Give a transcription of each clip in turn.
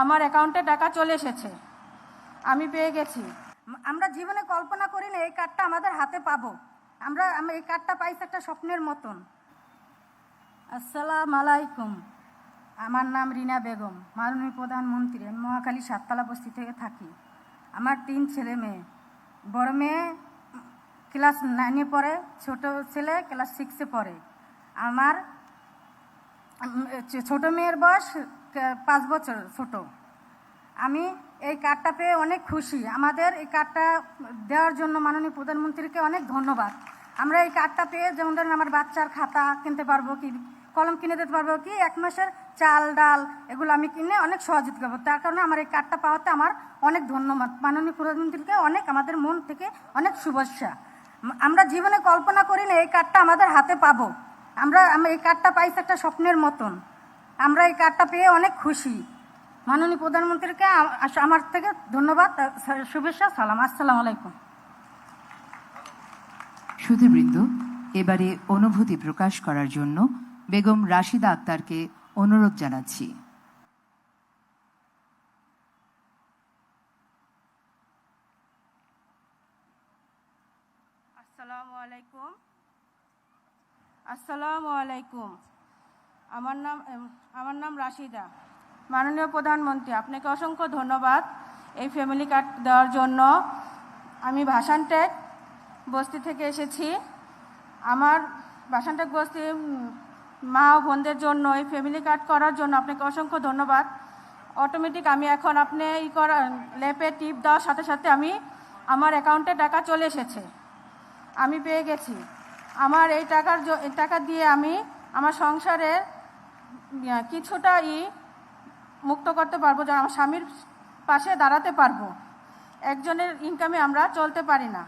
আমার অ্যাকাউন্টে টাকা চলে এসেছে, আমি পেয়ে গেছি। আমরা জীবনে কল্পনা করি না এই কার্ডটা আমাদের হাতে পাবো। আমি এই কার্ডটা পাইছি একটা স্বপ্নের মতন। আসসালামু আলাইকুম, আমার নাম রিনা বেগম, মাননীয় প্রধানমন্ত্রী। আমি মহাখালী সাততলা বস্তি থেকে থাকি। আমার 3 ছেলে মেয়ে। বড় মেয়ে ক্লাস 9-এ পড়ে, ছোট ছেলে ক্লাস 6-এ পড়ে। আমার ছোট মেয়ের বয়স 5 বছর ছোট। আমি এই কার্ডটা পেয়ে অনেক খুশি। আমাদের এই কার্ডটা দেওয়ার জন্য মাননীয় প্রধানমন্ত্রীকে অনেক ধন্যবাদ। আমরা এই কার্ডটা পেয়ে যেমন ধরেন আমার বাচ্চার খাতা কিনতে পারবো, কি কলম কিনে দিতে পারবো, কি 1 মাসের চাল ডাল এগুলো আমি কিনে অনেক সহযোগিতা করবো। তার কারণে আমার এই কার্ডটা পাওয়াতে আমার অনেক ধন্যবাদ। মাননীয় প্রধানমন্ত্রীকে অনেক, আমাদের মন থেকে অনেক শুভেচ্ছা। আমরা জীবনে কল্পনা করি না এই কার্ডটা আমাদের হাতে পাবো। আমি এই কার্ডটা পাইছি একটা স্বপ্নের মতন। আমরা এই কার্ডটা পেয়ে অনেক খুশি। মাননীয় প্রধানমন্ত্রীকে আমার থেকে ধন্যবাদ, শুভেচ্ছা, সালাম। আসসালামু আলাইকুম। সুধীবৃন্দ, এবারে অনুভূতি প্রকাশ করার জন্য বেগম রাশিদা আক্তারকে অনুরোধ জানাচ্ছি। আসসালামু আলাইকুম। আসসালামু আলাইকুম। আমার নাম রাশিদা। মাননীয় প্রধানমন্ত্রী, আপনাকে অসংখ্য ধন্যবাদ এই ফ্যামিলি কার্ড দেওয়ার জন্য। আমি ভাসানটেক বস্তি থেকে এসেছি। আমার ভাসানটেক বস্তি মা ও বোনদের জন্য এই ফ্যামিলি কার্ড করার জন্য আপনাকে অসংখ্য ধন্যবাদ। অটোমেটিক আমি এখন আপনি ল্যাপে টিপ দেওয়ার সাথে সাথে আমার অ্যাকাউন্টে টাকা চলে এসেছে, আমি পেয়ে গেছি। আমার এই টাকা দিয়ে আমি আমার সংসারের কিছুটা মুক্ত করতে পারবো, যেন আমার স্বামীর পাশে দাঁড়াতে পারবো। একজনের ইনকামে আমরা চলতে পারি না।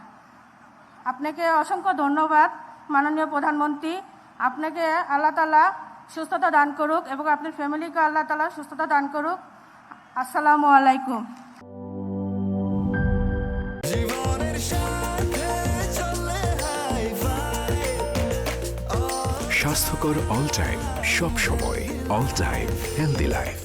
আপনাকে অসংখ্য ধন্যবাদ মাননীয় প্রধানমন্ত্রী। আপনাকে আল্লাহ তাআলা সুস্থতা দান করুক এবং আপনার ফ্যামিলিকে আল্লাহ তাআলা সুস্থতা দান করুক। আসসালামু আলাইকুম। স্বাস্থ্যকর অল টাইম, সব সময় অল টাইম হেলদি লাইফ।